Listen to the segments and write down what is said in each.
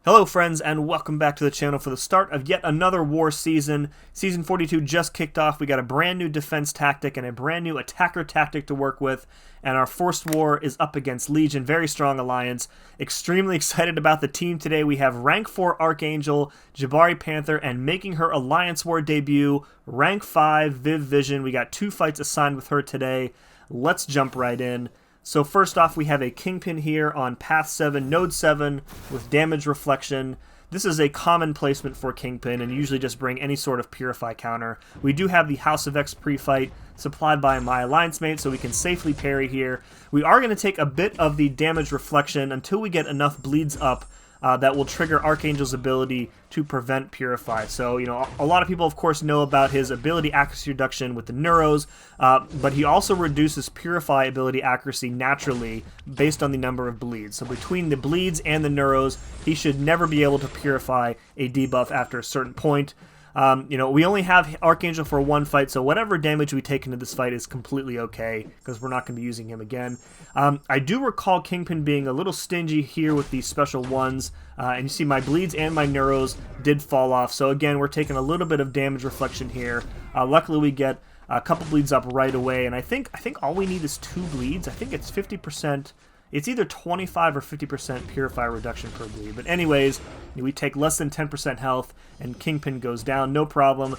Hello friends, and welcome back to the channel for the start of yet another war season. Season 42 just kicked off. We got a brand new defense tactic and a brand new attacker tactic to work with, and our first war is up against Legion. Very strong alliance. Extremely excited about the team today. We have rank 4 Archangel, Jabari Panther, and making her Alliance War debut, rank 5 VIV Vision. We got 2 fights assigned with her today. Let's jump right in. So first off, we have a KINGPIN here on Path 7, Node 7 with Damage Reflection. This is a common placement for KINGPIN and usually just bring any sort of Purify counter. We do have the House of X pre-fight supplied by my alliance mate, so we can safely parry here. We are going to take a bit of the Damage Reflection until we get enough bleeds up that will trigger Archangel's ability to prevent Purify. So, you know, a lot of people, of course, know about his ability accuracy reduction with the Neuros, but he also reduces Purify ability accuracy naturally based on the number of bleeds. So between the bleeds and the Neuros, he should never be able to Purify a debuff after a certain point. You know, we only have Archangel for one fight, so whatever damage we take into this fight is completely okay, because we're not going to be using him again. I do recall KINGPIN being a little stingy here with these special ones, and you see my bleeds and my Neuros did fall off, so again, we're taking a little bit of damage reflection here. Luckily, we get a couple bleeds up right away, and I think all we need is 2 bleeds. I think it's 50%. It's either 25 or 50% Purify reduction per bleed. But anyways, we take less than 10% health, and KINGPIN goes down, no problem.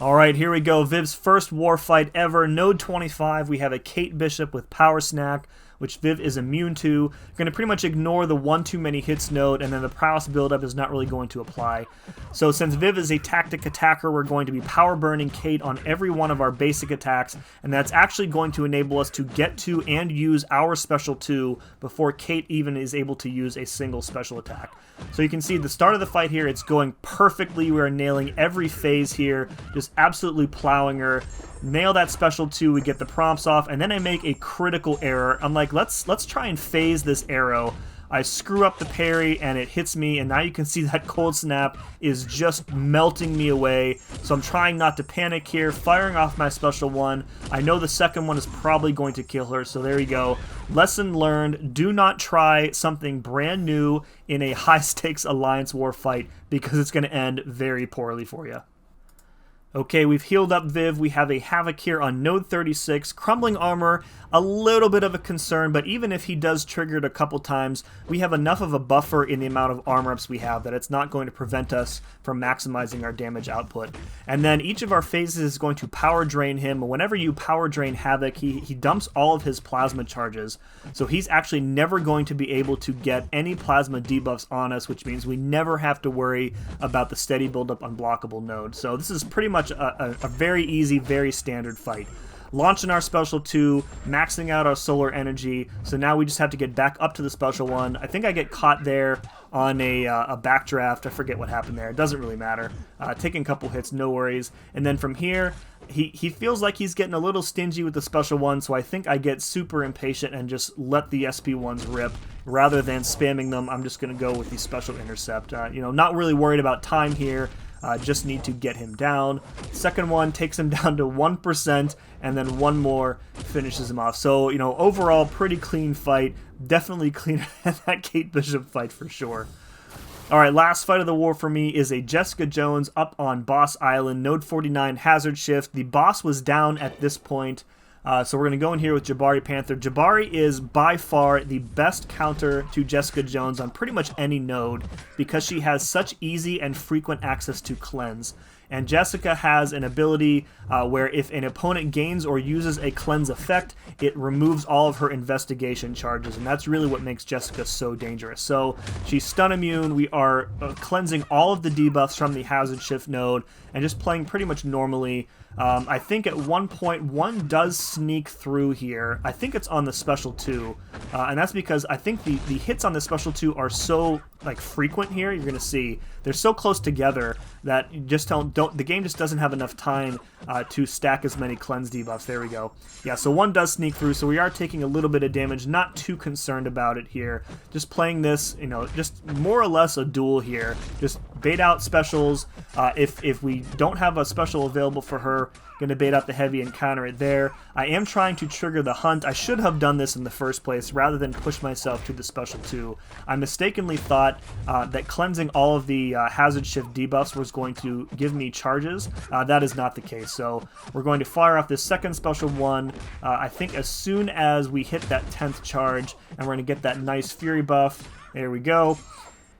Alright, here we go. Viv's first war fight ever. Node 25, we have a Kate Bishop with Power Snack, which Viv is immune to. We're going to pretty much ignore the 1 too many hits node, and then the prowess buildup is not really going to apply. So since Viv is a tactic attacker, we're going to be power burning Kate on every one of our basic attacks, and that's actually going to enable us to get to and use our special 2 before Kate even is able to use a single special attack. So you can see the start of the fight here, it's going perfectly. We are nailing every phase here, just absolutely plowing her. Nail that special 2, we get the prompts off, and then I make a critical error. I'm like, let's try and phase this arrow. I screw up the parry, and it hits me, and now you can see that cold snap is just melting me away. So I'm trying not to panic here, firing off my special 1. I know the second one is probably going to kill her, so there you go. Lesson learned, do not try something brand new in a high-stakes Alliance War fight, because it's going to end very poorly for you. Okay, we've healed up Viv. We have a HAVOK here on Node 36. Crumbling armor, a little bit of a concern, but even if he does trigger it a couple times, we have enough of a buffer in the amount of armor ups we have that it's not going to prevent us from maximizing our damage output. And then each of our phases is going to power drain him. Whenever you power drain HAVOK, he dumps all of his plasma charges. So he's actually never going to be able to get any plasma debuffs on us, which means we never have to worry about the steady buildup unblockable node. So this is pretty much a very easy, very standard fight. Launching our special 2, maxing out our solar energy, so now we just have to get back up to the special 1. I think I get caught there on a backdraft. I forget what happened there. It doesn't really matter. Taking a couple hits, no worries. And then from here, he feels like he's getting a little stingy with the special 1, so I think I get super impatient and just let the SP1s rip. Rather than spamming them, I'm just going to go with the special intercept. You know, not really worried about time here. Just need to get him down. Second one takes him down to 1%, and then one more finishes him off. So, you know, overall, pretty clean fight. Definitely cleaner than that Kate Bishop fight for sure. Alright, last fight of the war for me is a Jessica Jones up on Boss Island, Node 49 Hazard Shift. The boss was down at this point. So we're going to go in here with Jabari Panther. Jabari is by far the best counter to Jessica Jones on pretty much any node because she has such easy and frequent access to cleanse. And Jessica has an ability where if an opponent gains or uses a cleanse effect, it removes all of her investigation charges, and that's really what makes Jessica so dangerous. So she's stun immune, we are cleansing all of the debuffs from the Hazard Shift node, and just playing pretty much normally. I think at one point, one does sneak through here. I think it's on the special 2, and that's because I think the hits on the special 2 are so like frequent here. You're going to see they're so close together that you just the game just doesn't have enough time to stack as many cleanse debuffs. There we go. Yeah, so one does sneak through, so we are taking a little bit of damage. Not too concerned about it here. Just playing this, you know, just more or less a duel here. Just bait out specials. If we don't have a special available for her, going to bait out the heavy and counter it there. I am trying to trigger the hunt. I should have done this in the first place rather than push myself to the special 2. I mistakenly thought that cleansing all of the hazard shift debuffs was going to give me charges. That is not the case. So we're going to fire off this second special 1. I think as soon as we hit that 10th charge, and we're going to get that nice fury buff. There we go.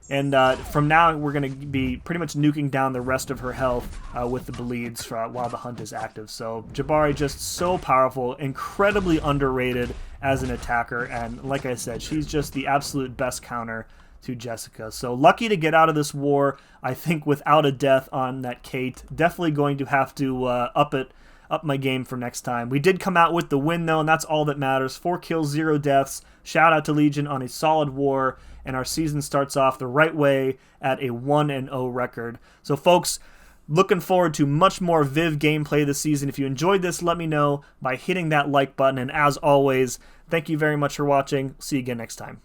And from now, we're going to be pretty much nuking down the rest of her health with the bleeds while the hunt is active. So Jabari just so powerful, incredibly underrated as an attacker. And like I said, she's just the absolute best counter to Jessica. So lucky to get out of this war, I think, without a death on that Kate. Definitely going to have to up my game for next time. We did come out with the win, though, and that's all that matters. 4 kills, 0 deaths. Shout out to Legion on a solid war, and our season starts off the right way at a 1-0 record. So, folks, looking forward to much more VIV gameplay this season. If you enjoyed this, let me know by hitting that like button, and as always, thank you very much for watching. See you again next time.